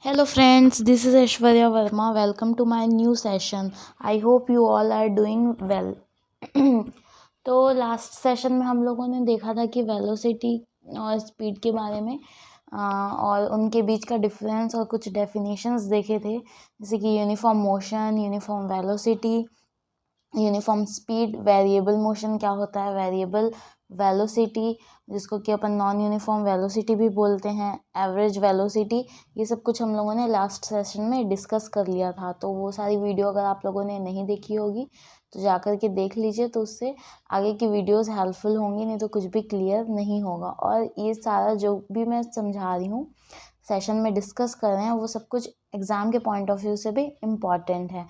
Hello friends, this is Aishwarya Verma. Welcome to my new session. I hope you all are doing well. तो last session में हम लोगों ने देखा था कि वेलोसिटी और स्पीड के बारे में और उनके बीच का डिफरेंस और कुछ डेफिनेशंस देखे थे, जैसे कि uniform motion, uniform velocity, uniform speed, variable motion क्या होता है, वेरिएबल वेलोसिटी जिसको कि अपन नॉन यूनिफॉर्म वेलोसिटी भी बोलते हैं, एवरेज वेलोसिटी, ये सब कुछ हम लोगों ने लास्ट सेशन में डिस्कस कर लिया था। तो वो सारी वीडियो अगर आप लोगों ने नहीं देखी होगी तो जा कर के देख लीजिए, तो उससे आगे की वीडियोस हेल्पफुल होंगी, नहीं तो कुछ भी क्लियर नहीं होगा। और ये सारा जो भी मैं समझा रही हूँ, सेशन में डिस्कस कर रहे हैं, वो सब कुछ एग्ज़ाम के पॉइंट ऑफ व्यू से भी इम्पॉर्टेंट है।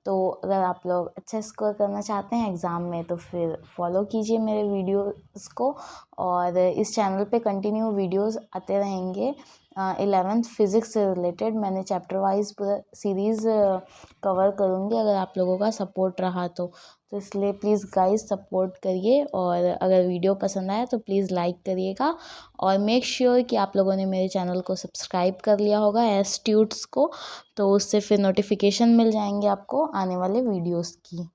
तो अगर आप लोग अच्छा स्कोर करना चाहते हैं एग्ज़ाम में तो फिर फॉलो कीजिए मेरे वीडियोस को, और इस चैनल पे कंटिन्यू वीडियोस आते रहेंगे 11th फिज़िक्स से रिलेटेड। मैंने चैप्टर वाइज पूरा सीरीज़ कवर करूँगी अगर आप लोगों का सपोर्ट रहा तो इसलिए प्लीज़ गाइस सपोर्ट करिए, और अगर वीडियो पसंद आए तो प्लीज़ लाइक करिएगा, और मेक श्योर कि आप लोगों ने मेरे चैनल को सब्सक्राइब कर लिया होगा एस ट्यूट्स को, तो उससे फिर नोटिफिकेशन मिल जाएंगे आपको आने वाले वीडियोस की।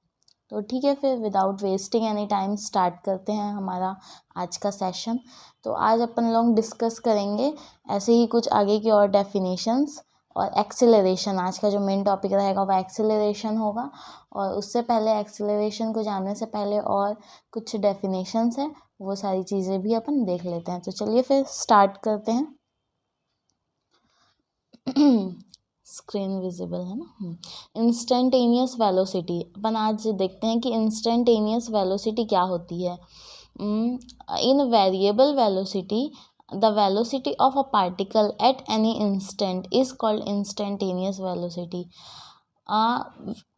तो ठीक है, फिर without wasting any time start करते हैं हमारा आज का सेशन। तो आज अपन लोग डिस्कस करेंगे ऐसे ही कुछ आगे की और डेफिनेशंस और एक्सेलरेशन। आज का जो मेन टॉपिक रहेगा वो एक्सेलरेशन होगा, और उससे पहले एक्सेलरेशन को जानने से पहले और कुछ डेफिनेशंस हैं, वो सारी चीज़ें भी अपन देख लेते हैं। तो चलिए फिर स्टार्ट करते हैं। स्क्रीन विजिबल है ना। इंस्टेंटेनियस वेलोसिटी, अपन आज देखते हैं कि इंस्टेंटेनियस वेलोसिटी क्या होती है। In variable velocity the velocity of a particle at any instant is called instantaneous velocity.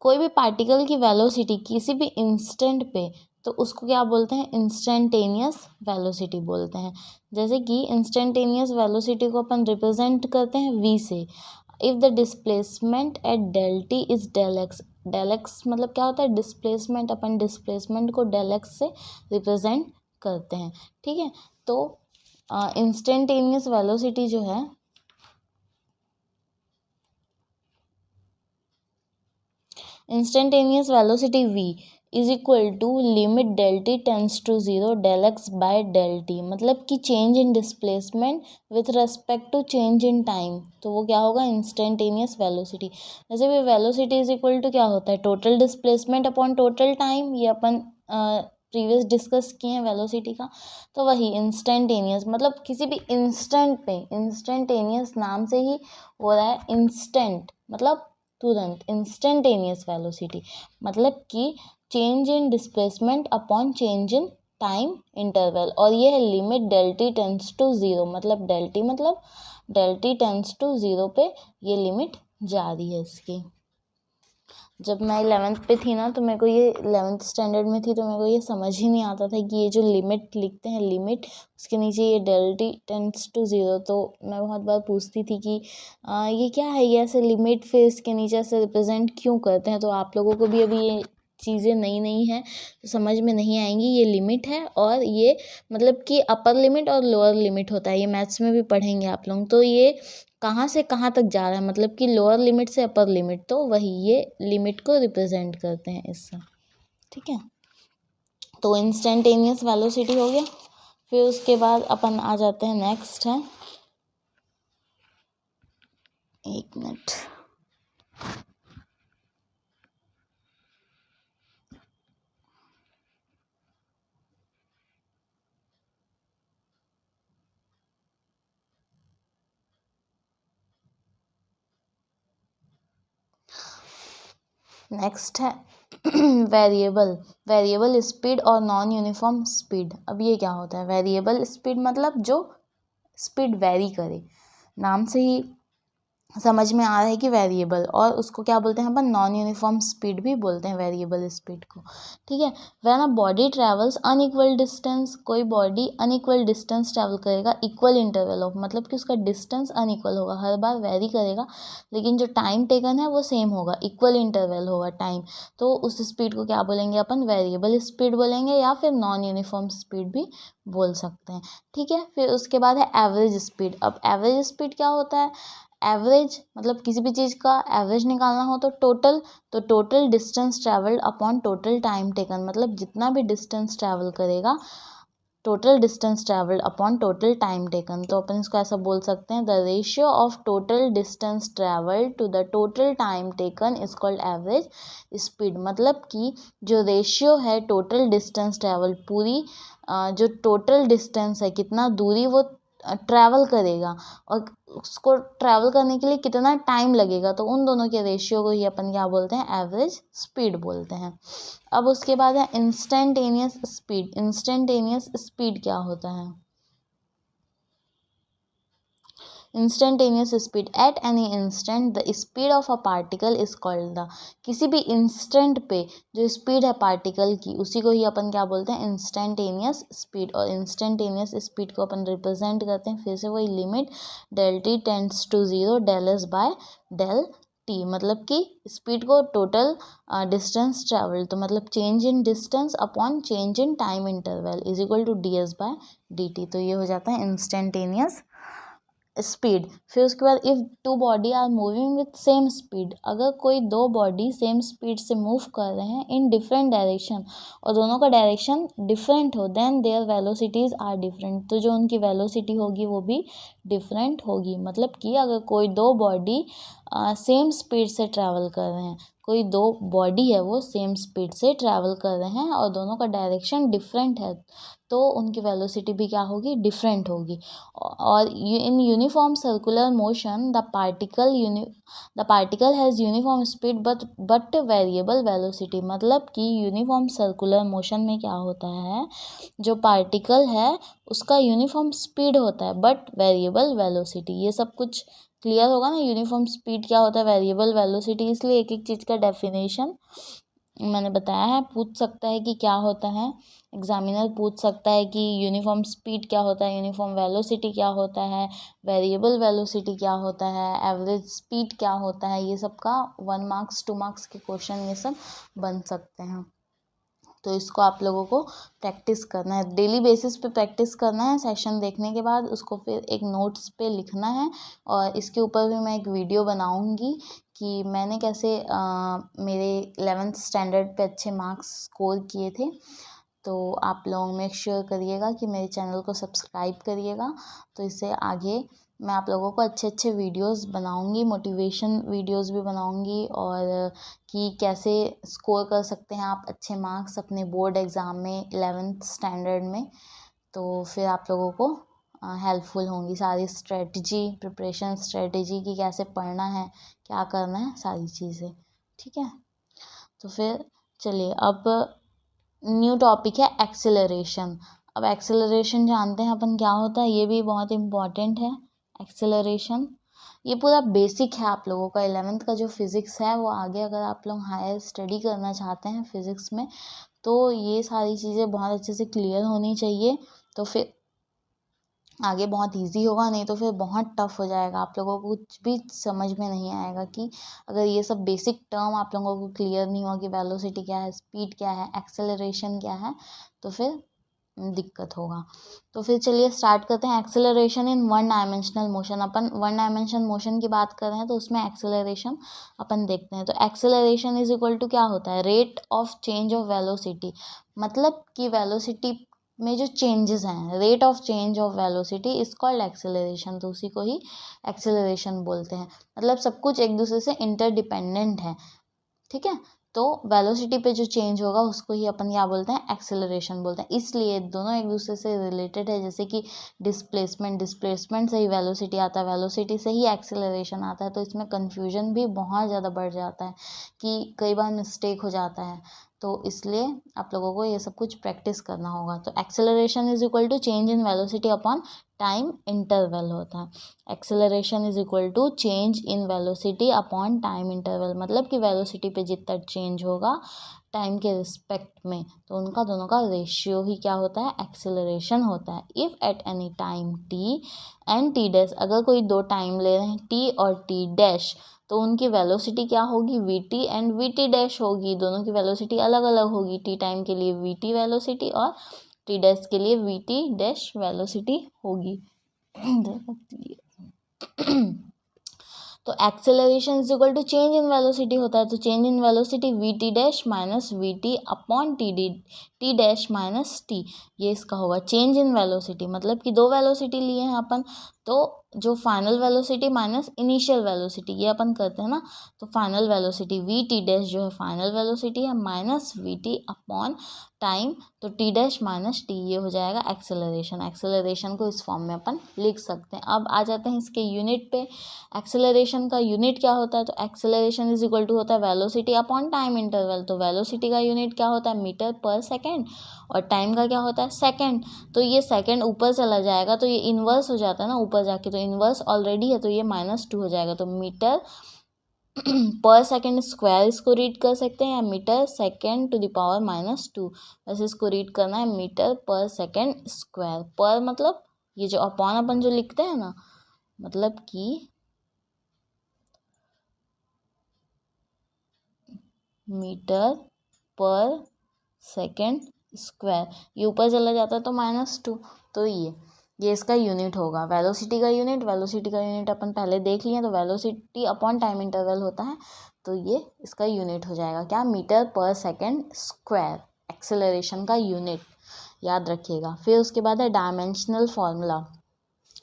कोई भी पार्टिकल की वेलोसिटी किसी भी इंस्टेंट पे, तो उसको क्या बोलते हैं, इंस्टेंटेनियस वेलोसिटी बोलते हैं। जैसे कि इंस्टेंटेनियस वेलोसिटी को अपन रिप्रेजेंट करते हैं v से। If the displacement at del T is del X, del X मतलब क्या होता है, डिस्प्लेसमेंट। अपन डिस्प्लेसमेंट को डेल एक्स से रिप्रेजेंट करते हैं, ठीक है। तो इंस्टेंटेनियस वेलोसिटी जो है, instantaneous velocity v is equal to limit del T tends to 0 del X by del T, मतलब कि change in displacement with respect to change in time. तो वो क्या होगा, इंस्टेंटेनियस वेलोसिटी। जैसे भी वेलोसिटी इज इक्वल टू क्या होता है, total displacement upon total time, ये अपन प्रीवियस डिस्कस किए हैं वेलोसिटी का। तो वही इंस्टेंटेनियस मतलब किसी भी इंस्टेंट पे, इंस्टेंटेनियस नाम से ही हो रहा है, इंस्टेंट मतलब तुरंत, इंस्टेंटेनियस वेलोसिटी मतलब कि change in displacement upon change in time interval. और ये है limit del T tends to 0, मतलब डेल टी टेंस टू 0 पे ये लिमिट जा रही है इसकी। जब मैं 11th पे थी ना, तो मेरे को ये 11th स्टैंडर्ड में थी, तो मेरे को ये समझ ही नहीं आता था कि ये जो लिमिट लिखते हैं, लिमिट, उसके नीचे ये डेल टी टेंस टू 0, तो मैं बहुत बार पूछती थी कि ये क्या है, ये ऐसे लिमिट फिर इसके नीचे से रिप्रेजेंट क्यों करते हैं। तो आप लोगों को भी अभी ये चीज़ें नई नई हैं तो समझ में नहीं आएंगी। ये लिमिट है, और ये मतलब कि अपर लिमिट और लोअर लिमिट होता है, ये मैथ्स में भी पढ़ेंगे आप लोग। तो ये कहाँ से कहाँ तक जा रहा है, मतलब कि लोअर लिमिट से अपर लिमिट, तो वही ये लिमिट को रिप्रेजेंट करते हैं इससे, ठीक है। तो इंस्टेंटेनियस वेलोसिटी हो गया। फिर उसके बाद अपन आ जाते हैं, नेक्स्ट है, एक मिनट, नेक्स्ट है वेरिएबल स्पीड और नॉन यूनिफॉर्म स्पीड। अब ये क्या होता है, वेरिएबल स्पीड मतलब जो स्पीड वेरी करे, नाम से ही समझ में आ रहा है कि वेरिएबल, और उसको क्या बोलते हैं अपन, नॉन यूनिफॉर्म स्पीड भी बोलते हैं वेरिएबल स्पीड को, ठीक है। When a body travels unequal distance, कोई बॉडी अनइक्वल डिस्टेंस ट्रैवल करेगा इक्वल इंटरवल ऑफ, मतलब कि उसका डिस्टेंस अनइक्वल होगा, हर बार वेरी करेगा, लेकिन जो टाइम टेकन है वो सेम होगा, इक्वल इंटरवल होगा टाइम। तो उस स्पीड को क्या बोलेंगे अपन, वेरिएबल स्पीड बोलेंगे, या फिर नॉन यूनिफॉर्म स्पीड भी बोल सकते हैं, ठीक है। फिर उसके बाद है एवरेज स्पीड। अब एवरेज स्पीड क्या होता है, एवरेज मतलब किसी भी चीज़ का एवरेज निकालना हो तो total distance travelled upon total time taken, मतलब जितना भी डिस्टेंस ट्रैवल करेगा, total distance travelled upon total time taken. तो अपन इसको ऐसा बोल सकते हैं, the ratio of total distance travelled to the total time taken is called average speed. मतलब कि जो रेशियो है टोटल डिस्टेंस ट्रैवल, पूरी जो टोटल डिस्टेंस है, कितना दूरी वो ट्रैवल करेगा और उसको ट्रैवल करने के लिए कितना टाइम लगेगा, तो उन दोनों के रेशियो को ही अपन क्या बोलते हैं, एवरेज स्पीड बोलते हैं। अब उसके बाद है इंस्टेंटेनियस स्पीड। इंस्टेंटेनियस स्पीड क्या होता है? Instantaneous speed, eight any instant the speed of a particle is called the, किसी भी इंस्टेंट पे जो स्पीड है पार्टिकल की, उसी को ही अपन क्या बोलते हैं, इंस्टेंटेनियस स्पीड। और इंस्टेंटेनियस स्पीड को अपन रिप्रेजेंट करते हैं फिर से वही limit del T tends to zero del S by del T, मतलब कि स्पीड को टोटल डिस्टेंस ट्रैवल, तो मतलब change in distance upon change in time interval is equal to D S by D T. तो ये हो जाता है इंस्टेंटेनियस स्पीड। फिर उसके बाद if two body are moving with same speed, अगर कोई दो बॉडी सेम स्पीड से मूव कर रहे हैं इन डिफरेंट डायरेक्शन और दोनों का डायरेक्शन डिफरेंट हो, then their velocities are different, तो जो उनकी वेलोसिटी होगी वो भी डिफरेंट होगी। मतलब कि अगर कोई दो बॉडी सेम स्पीड से ट्रैवल कर रहे हैं, कोई दो बॉडी है वो सेम स्पीड से ट्रैवल कर रहे हैं और दोनों का डायरेक्शन डिफरेंट है, तो उनकी वेलोसिटी भी क्या होगी, डिफरेंट होगी। और in uniform circular motion the particle has uniform speed but variable velocity. मतलब कि यूनिफॉर्म सर्कुलर मोशन में क्या होता है, जो पार्टिकल है उसका यूनिफॉर्म स्पीड होता है बट वेरिएबल वेलोसिटी। ये सब कुछ क्लियर होगा ना, यूनिफॉर्म स्पीड क्या होता है, वेरिएबल वेलोसिटी, इसलिए एक एक चीज़ का डेफिनेशन मैंने बताया है। पूछ सकता है कि क्या होता है, एग्जामिनर पूछ सकता है कि यूनिफॉर्म स्पीड क्या होता है, यूनिफॉर्म वेलोसिटी क्या होता है, वेरिएबल वेलोसिटी क्या होता है, एवरेज स्पीड क्या होता है, ये सब का 1 मार्क्स 2 मार्क्स के क्वेश्चन ये सब बन सकते हैं। तो इसको आप लोगों को प्रैक्टिस करना है, डेली बेसिस पे प्रैक्टिस करना है। सेशन देखने के बाद उसको फिर एक नोट्स पे लिखना है और इसके ऊपर भी मैं एक वीडियो बनाऊंगी कि मैंने कैसे मेरे 11th स्टैंडर्ड पे अच्छे मार्क्स स्कोर किए थे। तो आप लोग मेक श्योर करिएगा कि मेरे चैनल को सब्सक्राइब करिएगा, तो इससे आगे मैं आप लोगों को अच्छे अच्छे वीडियोस बनाऊंगी, मोटिवेशन वीडियोस भी बनाऊंगी, और कि कैसे स्कोर कर सकते हैं आप अच्छे मार्क्स अपने बोर्ड एग्ज़ाम में 11th स्टैंडर्ड में। तो फिर आप लोगों को हेल्पफुल होंगी सारी स्ट्रेटजी, प्रिपरेशन स्ट्रेटजी कि कैसे पढ़ना है, क्या करना है, सारी चीज़ें। ठीक है, तो फिर चलिए अब न्यू टॉपिक है एक्सेलरेशन। अब एक्सेलरेशन जानते हैं अपन क्या होता है, ये भी बहुत इम्पॉर्टेंट है। एक्सेलरेशन ये पूरा बेसिक है आप लोगों का 11th का जो फिज़िक्स है, वो आगे अगर आप लोग हायर स्टडी करना चाहते हैं फिज़िक्स में, तो ये सारी चीज़ें बहुत अच्छे से क्लियर होनी चाहिए, तो फिर आगे बहुत इजी होगा, नहीं तो फिर बहुत टफ हो जाएगा, आप लोगों को कुछ भी समझ में नहीं आएगा कि अगर ये सब बेसिक टर्म आप लोगों को क्लियर नहीं होगा कि वेलोसिटी क्या है, स्पीड क्या है, एक्सेलरेशन क्या है, तो फिर दिक्कत होगा। तो फिर चलिए स्टार्ट करते हैं। Acceleration in one dimensional motion, upon one dimension motion की बात कर रहे हैं तो उसमें एक्सेलरेशन अपन देखते हैं। तो एक्सेलरेशन इज इक्वल टू क्या होता है, rate of change of velocity, मतलब कि वेलोसिटी में जो चेंजेस हैं, rate of change of velocity is called acceleration, तो उसी को ही एक्सेलरेशन बोलते हैं। मतलब सब कुछ एक दूसरे से इंटरडिपेंडेंट है, ठीक है। तो वेलोसिटी पे जो चेंज होगा उसको ही अपन क्या बोलते हैं, एक्सेलरेशन बोलते हैं। इसलिए दोनों एक दूसरे से रिलेटेड है, जैसे कि डिस्प्लेसमेंट से ही वेलोसिटी आता है, वेलोसिटी से ही एक्सेलरेशन आता है, तो इसमें कन्फ्यूजन भी बहुत ज़्यादा बढ़ जाता है कि कई बार मिस्टेक हो जाता है, तो इसलिए आप लोगों को ये सब कुछ प्रैक्टिस करना होगा। तो acceleration is equal to change in velocity upon time interval होता है। Acceleration is equal to change in velocity upon time interval, मतलब कि वेलोसिटी पे जितना चेंज होगा टाइम के रिस्पेक्ट में, तो उनका दोनों का रेशियो ही क्या होता है, एक्सेलरेशन होता है। If at any time T and T dash, अगर कोई दो टाइम ले रहे हैं टी और टी डैश, तो उनकी वेलोसिटी क्या होगी, we T and V T dash होगी। दोनों की वेलोसिटी अलग अलग होगी, टी टाइम के लिए वी टी वेलोसिटी और टी डैश के लिए वी टी डैश वेलोसिटी होगी। तो acceleration is equal to change in velocity होता है, तो change in velocity V T dash minus V T upon T dash minus T, ये इसका होगा चेंज इन वेलोसिटी। मतलब कि दो वेलोसिटी लिए हैं अपन, तो जो final velocity minus initial velocity ये अपन करते हैं ना, तो final velocity V T dash जो है फाइनल वेलोसिटी है minus V T upon time, तो टी डैश माइनस टी, ये हो जाएगा एक्सेलरेशन। एक्सेलरेशन को इस फॉर्म में अपन लिख सकते हैं। अब आ जाते हैं इसके यूनिट पे। एक्सेलरेशन का यूनिट क्या होता है, तो एक्सेलरेशन इज इक्वल टू होता है वेलोसिटी अपॉन टाइम इंटरवल। तो वेलोसिटी का यूनिट क्या होता है, मीटर पर सेकेंड, और टाइम का क्या होता है, सेकेंड। तो ये सेकेंड ऊपर चला जाएगा तो ये इन्वर्स हो जाता है ना ऊपर जाके, तो इन्वर्स ऑलरेडी है तो ये -2 हो जाएगा। तो मीटर पर सेकेंड स्क्वायर इसको रीड कर सकते हैं, या metre second to the power -2, वैसे इसको रीड करना है मीटर पर सेकेंड स्क्वायर। पर मतलब ये जो अपॉन अपन जो लिखते हैं ना, मतलब कि मीटर पर सेकेंड स्क्वायर, ये ऊपर चला जाता है तो -2, तो ये इसका यूनिट होगा। वेलोसिटी का यूनिट अपन पहले देख लिए, तो वेलोसिटी अपॉन टाइम इंटरवल होता है, तो ये इसका यूनिट हो जाएगा क्या, मीटर पर सेकेंड स्क्वायर, एक्सेलरेशन का यूनिट, याद रखिएगा। फिर उसके बाद है डायमेंशनल फार्मूला।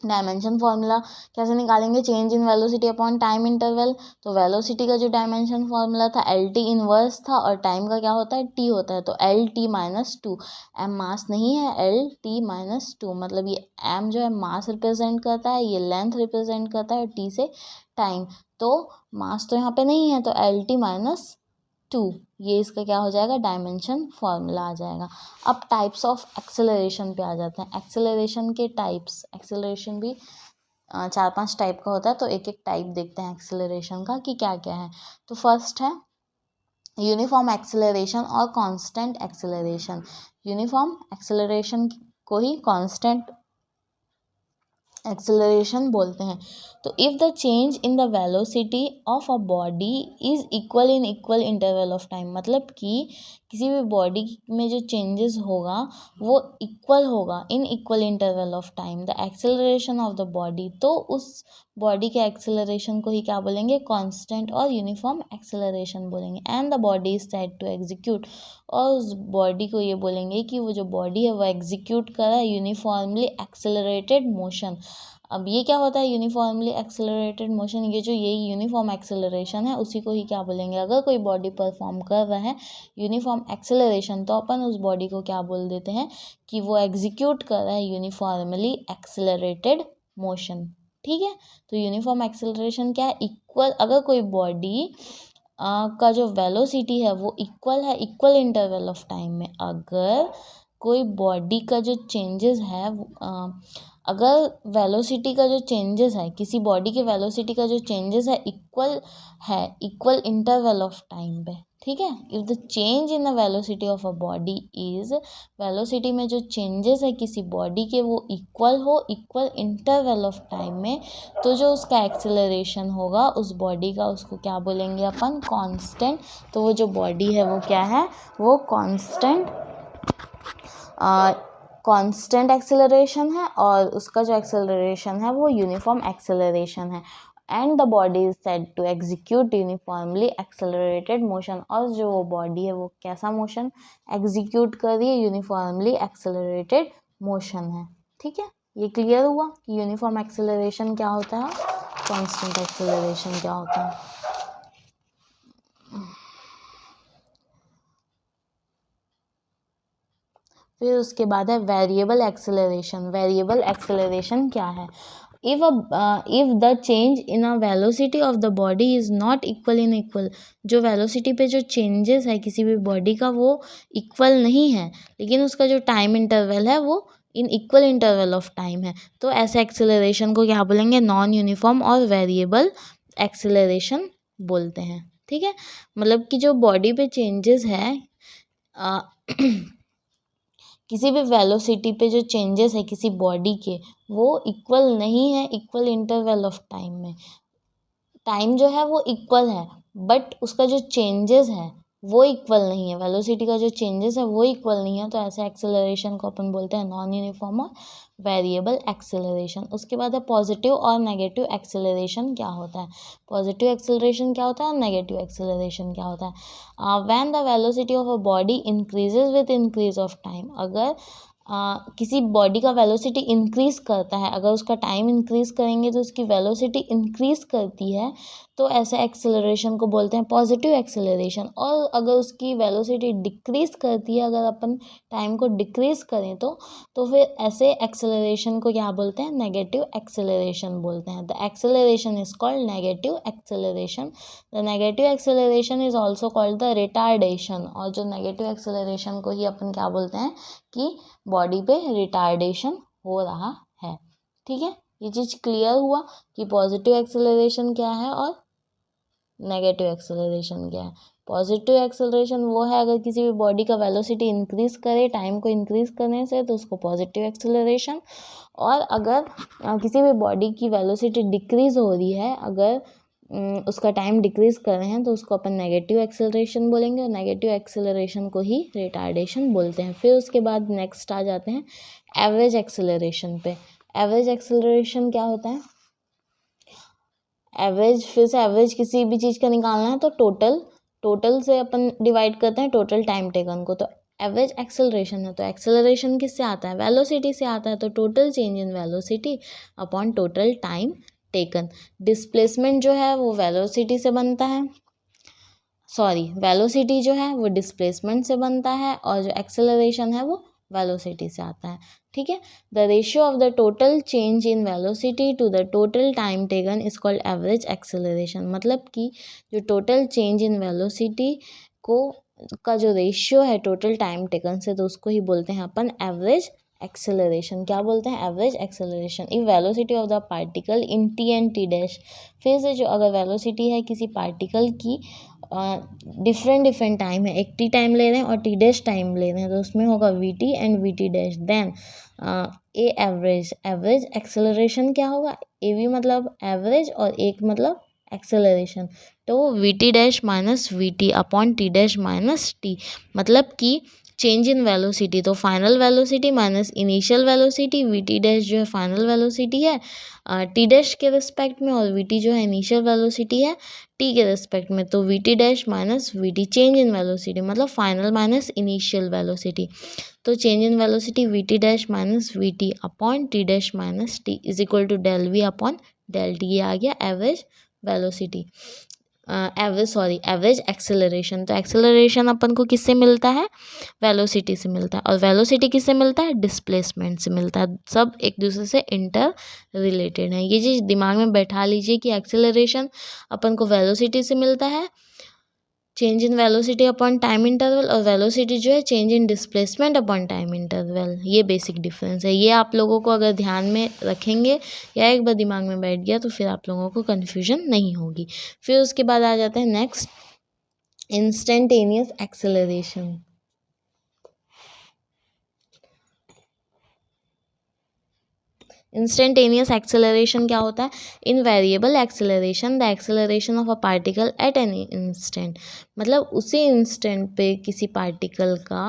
डायमेंशन फार्मूला कैसे निकालेंगे, change in velocity upon time interval. तो वेलोसिटी का जो डायमेंशन फार्मूला था एल टी इनवर्स था, और टाइम का क्या होता है, टी होता है, तो एल टी -2। एम मास नहीं है, एल टी -2, मतलब ये एम जो है मास रिप्रेजेंट करता है, ये लेंथ रिप्रेजेंट करता है, टी से टाइम। तो मास तो यहाँ पे नहीं है, तो एल टी -2, ये इसका क्या हो जाएगा, डायमेंशन फार्मूला आ जाएगा। अब टाइप्स ऑफ एक्सेलरेशन पे आ जाते हैं। एक्सेलरेशन के टाइप्स, एक्सेलरेशन भी 4-5 टाइप का होता है, तो एक एक टाइप देखते हैं एक्सेलरेशन का कि क्या क्या है। तो फर्स्ट है यूनिफॉर्म एक्सेलरेशन और कांस्टेंट एक्सेलरेशन। यूनिफॉर्म एक्सेलरेशन को ही कांस्टेंट एक्सेलरेशन बोलते हैं। तो if the change in the velocity of a body is equal in equal interval of time, मतलब कि किसी भी बॉडी में जो चेंजेस होगा वो इक्वल होगा in equal interval of time, the acceleration of the body, तो उस बॉडी के एक्सेलरेशन को ही क्या बोलेंगे, कांस्टेंट और यूनिफॉर्म एक्सेलरेशन बोलेंगे। And the body is said to execute, और उस बॉडी को ये बोलेंगे कि वो जो बॉडी है वो एग्जीक्यूट कर रहा है यूनिफॉर्मली एक्सेलरेटेड मोशन। अब ये क्या होता है यूनिफॉर्मली एक्सेलरेटेड मोशन, ये जो यही यूनिफॉर्म एक्सेलरेशन है उसी को ही क्या बोलेंगे, अगर कोई बॉडी परफॉर्म कर रहा है यूनिफॉर्म एक्सेलरेशन, तो अपन उस बॉडी को क्या बोल देते हैं कि वो एग्जीक्यूट कर रहा है यूनिफॉर्मली एक्सेलरेटेड मोशन। ठीक है, तो यूनिफॉर्म एक्सेलरेशन क्या है, इक्वल, अगर कोई बॉडी का जो वेलोसिटी है वो इक्वल है इक्वल इंटरवल ऑफ टाइम में, अगर कोई बॉडी का जो चेंजेस है अगर वेलोसिटी का जो चेंजेस है, किसी बॉडी के वेलोसिटी का जो चेंजेस है इक्वल इंटरवल ऑफ टाइम पे, ठीक है। If the change in the velocity of a body is, velocity में जो चेंजेस है किसी बॉडी के वो इक्वल हो इक्वल इंटरवल ऑफ टाइम में, तो जो उसका एक्सेलरेशन होगा उस बॉडी का, उसको क्या बोलेंगे अपन, कांस्टेंट। तो वो जो बॉडी है वो क्या है, वो कांस्टेंट एक्सेलरेशन है, और उसका जो एक्सेलरेशन है वो यूनिफॉर्म एक्सेलरेशन है। And the body is said to execute uniformly accelerated motion, और जो वो बॉडी है वो कैसा मोशन एग्जीक्यूट कर रही है, यूनिफॉर्मली एक्सेलरेटेड मोशन है। ठीक है, ये क्लियर हुआ कि यूनिफॉर्म एक्सेलरेशन क्या होता है, कांस्टेंट एक्सेलरेशन क्या होता है। फिर उसके बाद है वेरिएबल एक्सेलरेशन। वेरिएबल एक्सेलरेशन क्या है, if the change in a velocity of the body is not equal in equal, जो वेलोसिटी पे जो चेंजेस है किसी भी बॉडी का वो इक्वल नहीं है, लेकिन उसका जो टाइम इंटरवल है वो in equal interval of time है, तो ऐसे एक्सेलरेशन को क्या बोलेंगे, नॉन यूनिफॉर्म और वेरिएबल एक्सेलरेशन बोलते हैं। ठीक है, मतलब कि जो बॉडी पे चेंजेस है किसी भी वेलोसिटी पे जो चेंजेस है किसी बॉडी के वो इक्वल नहीं है इक्वल इंटरवल ऑफ टाइम में। टाइम जो है वो इक्वल है, बट उसका जो चेंजेस है वो इक्वल नहीं है, वेलोसिटी का जो चेंजेस है वो इक्वल नहीं है, तो ऐसे एक्सेलरेशन को अपन बोलते हैं नॉन यूनिफॉर्म और वेरिएबल एक्सेलरेशन। उसके बाद है पॉजिटिव और नेगेटिव एक्सेलरेशन क्या होता है। पॉजिटिव एक्सेलरेशन क्या होता है और नेगेटिव एक्सेलरेशन क्या होता है। When the velocity of a body increases with increase of time, अगर किसी बॉडी का वेलोसिटी इंक्रीज करता है, अगर उसका टाइम इंक्रीज करेंगे तो उसकी वेलोसिटी इंक्रीज करती है, तो ऐसे एक्सेलरेशन को बोलते हैं पॉजिटिव एक्सेलरेशन। और अगर उसकी वेलोसिटी डिक्रीज करती है, अगर अपन टाइम को डिक्रीज करें तो फिर ऐसे एक्सेलरेशन को क्या बोलते हैं, नेगेटिव एक्सेलरेशन बोलते हैं। The acceleration is called negative acceleration. The negative acceleration is also called the retardation. और जो नेगेटिव एक्सेलरेशन को ही अपन क्या बोलते हैं कि बॉडी पे रिटार्डेशन हो रहा है। ठीक है, ये चीज़ क्लियर हुआ कि पॉजिटिव एक्सेलरेशन क्या है और नेगेटिव एक्सेलरेशन क्या है। पॉजिटिव एक्सेलरेशन वो है अगर किसी भी बॉडी का वेलोसिटी इंक्रीज करे टाइम को इंक्रीज करने से, तो उसको पॉजिटिव एक्सेलरेशन। और अगर किसी भी बॉडी की वेलोसिटी डिक्रीज हो रही है, अगर उसका टाइम डिक्रीज कर रहे हैं, तो उसको अपन नेगेटिव एक्सेलरेशन बोलेंगे, और नेगेटिव एक्सेलरेशन को ही रिटार्डेशन बोलते हैं। फिर उसके बाद नेक्स्ट आ जाते हैं एवरेज एक्सेलरेशन पे। एवरेज एक्सेलरेशन क्या होता है। एवरेज, फिर से एवरेज किसी भी चीज़ का निकालना है तो टोटल से अपन डिवाइड करते हैं टोटल टाइम टेकन को। तो एवरेज एक्सेलरेशन है, तो एक्सेलरेशन किससे आता है, वेलोसिटी से आता है। तो total change in velocity upon total time taken. Displacement जो है वो वेलोसिटी से बनता है, वेलोसिटी जो है वो डिस्प्लेसमेंट से बनता है, और जो एक्सेलरेशन है वो वेलोसिटी से आता है। ठीक है, the ratio of the total change in velocity to the total time taken is called average acceleration. मतलब कि जो टोटल चेंज इन वेलोसिटी को का जो रेशियो है टोटल टाइम टेकन से, तो उसको ही बोलते हैं अपन एवरेज एक्सेलरेशन। क्या बोलते हैं, average acceleration. If velocity of the particle in T and T dash, फिर से जो अगर वेलोसिटी है किसी पार्टिकल की डिफरेंट टाइम है, एक टी टाइम ले रहे हैं और टी डैश टाइम ले रहे हैं, तो उसमें होगा V T and V T dash. Then A average acceleration क्या होगा, ए वी मतलब एवरेज और एक मतलब एक्सेलरेशन, तो we T dash minus V T upon T dash minus T. मतलब कि चेंज इन वेलोसिटी, तो final velocity minus initial velocity, V T dash जो है फाइनल वेलोसिटी है टी डैश के रिस्पेक्ट में, और वी टी जो है इनिशियल वेलोसिटी है टी के रिस्पेक्ट में, तो we T dash minus V T change in velocity मतलब फाइनल माइनस इनिशियल वेलोसिटी। तो change in velocity V T dash minus V T upon T dash minus T is equal to del we upon del T. ये आ गया average velocity, average acceleration. तो acceleration अपन को किससे मिलता है, वेलोसिटी से मिलता है, और वेलोसिटी किससे मिलता है, डिस्प्लेसमेंट से मिलता है। सब एक दूसरे से इंटर रिलेटेड है। ये चीज़ दिमाग में बैठा लीजिए कि एक्सेलरेशन अपन को वेलोसिटी से मिलता है, change in velocity upon time interval, और वेलोसिटी जो है change in displacement upon time interval. ये बेसिक डिफरेंस है। ये आप लोगों को अगर ध्यान में रखेंगे या एक बार दिमाग में बैठ गया तो फिर आप लोगों को कन्फ्यूजन नहीं होगी। फिर उसके बाद आ जाते हैं next instantaneous acceleration. Instantaneous acceleration क्या होता है, in variable acceleration the acceleration of a particle at any instant. मतलब उसी इंस्टेंट पे किसी पार्टिकल का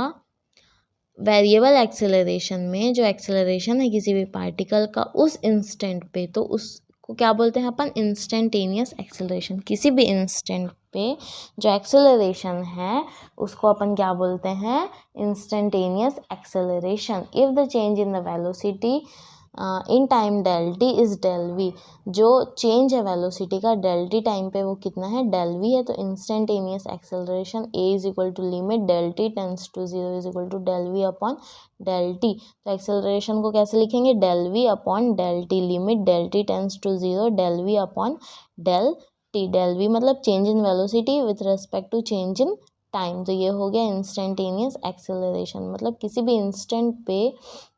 वेरिएबल एक्सेलरेशन में जो एक्सेलरेशन है किसी भी पार्टिकल का उस इंस्टेंट पे, तो उसको क्या बोलते हैं अपन, इंस्टेंटेनियस एक्सेलरेशन। किसी भी इंस्टेंट पे जो एक्सेलरेशन है उसको अपन क्या बोलते हैं, instantaneous acceleration. If the change in the velocity in time del T is del V, जो चेंज है वेलोसिटी का डेल टी टाइम पे वो कितना है, डेल वी है। तो instantaneous acceleration A is equal to limit del T tends to zero is equal to del we upon del T. तो एक्सेलरेशन को कैसे लिखेंगे, del we upon del T, limit del T tends to zero del we upon del t. Del v मतलब change in velocity with respect to change in time. तो ये हो गया instantaneous acceleration. मतलब किसी भी इंस्टेंट पे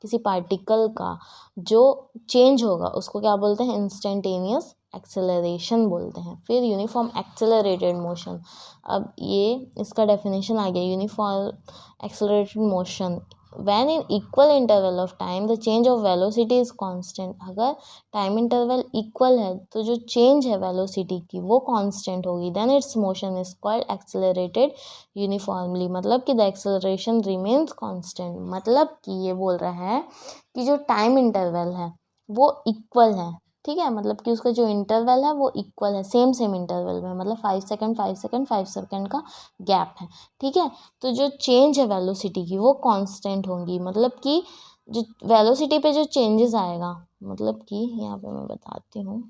किसी पार्टिकल का जो चेंज होगा उसको क्या बोलते हैं, इंस्टेंटेनियस एक्सेलरेशन बोलते हैं। फिर यूनिफॉर्म एक्सेलरेटेड मोशन। अब ये इसका डेफिनेशन आ गया, uniform accelerated motion when in equal interval of time the change of velocity is constant. अगर टाइम इंटरवल इक्वल है तो जो चेंज है वेलोसिटी की वो कांस्टेंट होगी, then its motion is called accelerated uniformly. मतलब कि द एक्सेलरेशन रिमेन्स कांस्टेंट। मतलब कि ये बोल रहा है कि जो टाइम इंटरवल है वो इक्वल है, ठीक है, मतलब कि उसका जो इंटरवल है वो इक्वल है, सेम सेम इंटरवल में, मतलब 5 सेकंड 5 सेकंड 5 सेकंड का गैप है, ठीक है। तो जो चेंज है वेलोसिटी की वो कांस्टेंट होंगी। मतलब कि जो वेलोसिटी पे जो चेंजेस आएगा, मतलब कि यहाँ पे मैं बताती हूँ,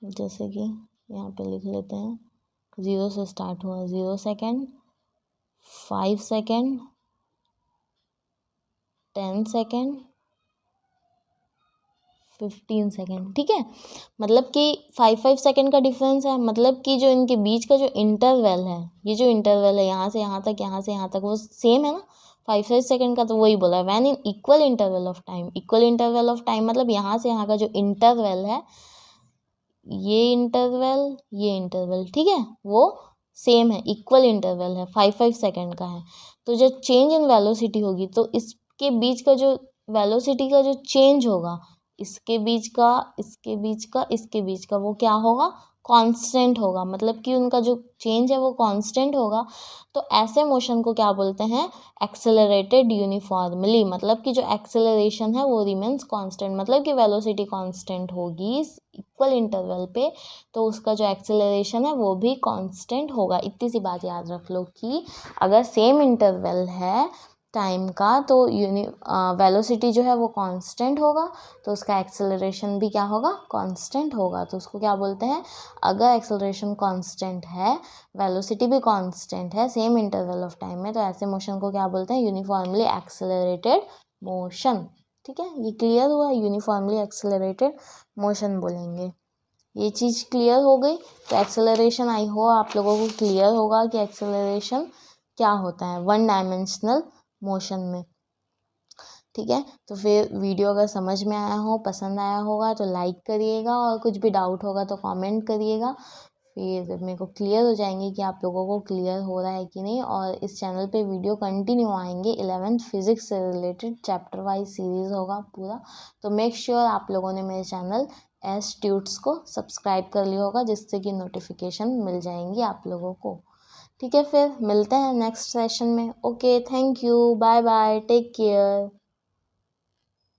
जैसे कि यहाँ पे लिख लेते हैं, 0 से स्टार्ट हुआ, 0 सेकेंड, 5 सेकेंड, 10 सेकेंड, 15 सेकेंड, ठीक है। मतलब कि 5 सेकेंड का डिफरेंस है। मतलब कि जो इनके बीच का जो इंटरवल है, ये जो इंटरवल है यहाँ से यहाँ तक, यहाँ से यहाँ तक, वो सेम है ना 5 सेकेंड का। तो वही बोला है when in equal interval of time. Equal interval of time मतलब यहाँ से यहाँ का जो इंटरवल है, ये इंटरवल ठीक है, वो सेम है, इक्वल इंटरवल है, 5 सेकेंड का है। तो जो चेंज इन वेलोसिटी होगी तो इसके बीच का जो वेलोसिटी का जो चेंज होगा, इसके बीच का, इसके बीच का, इसके बीच का, वो क्या होगा, कांस्टेंट होगा। मतलब कि उनका जो चेंज है वो कांस्टेंट होगा। तो ऐसे मोशन को क्या बोलते हैं, एक्सेलरेटेड यूनिफॉर्मली। मतलब कि जो एक्सेलरेशन है वो रिमेन्स कांस्टेंट। मतलब कि वेलोसिटी कांस्टेंट होगी इक्वल इंटरवल पे, तो उसका जो एक्सेलरेशन है वो भी कांस्टेंट होगा। इतनी सी बात याद रख लो कि अगर सेम इंटरवल है टाइम का तो वेलोसिटी जो है वो कांस्टेंट होगा, तो उसका एक्सेलरेशन भी क्या होगा, कांस्टेंट होगा। तो उसको क्या बोलते हैं, अगर एक्सेलरेशन कांस्टेंट है, वेलोसिटी भी कांस्टेंट है सेम इंटरवल ऑफ टाइम में, तो ऐसे मोशन को क्या बोलते हैं, यूनिफॉर्मली एक्सेलरेटेड मोशन। ठीक है, ये क्लियर हुआ, यूनिफॉर्मली एक्सेलरेटेड मोशन बोलेंगे। ये चीज़ क्लियर हो गई। तो एक्सेलरेशन, आई होप आप लोगों को क्लियर होगा कि एक्सेलरेशन क्या होता है वन डायमेंशनल मोशन में। ठीक है, तो फिर वीडियो अगर समझ में आया हो, पसंद आया होगा तो लाइक करिएगा, और कुछ भी डाउट होगा तो कमेंट करिएगा। फिर मेरे को क्लियर हो जाएंगे कि आप लोगों को क्लियर हो रहा है कि नहीं। और इस चैनल पे वीडियो कंटिन्यू आएंगे, 11th फिजिक्स से रिलेटेड चैप्टर वाइज सीरीज़ होगा पूरा। तो मेक श्योर आप लोगों ने मेरे चैनल एस ट्यूट्स को सब्सक्राइब कर लिया होगा, जिससे कि नोटिफिकेशन मिल जाएंगी आप लोगों को। ठीक है, फिर मिलते हैं नेक्स्ट सेशन में। Okay, thank you, bye bye, take care.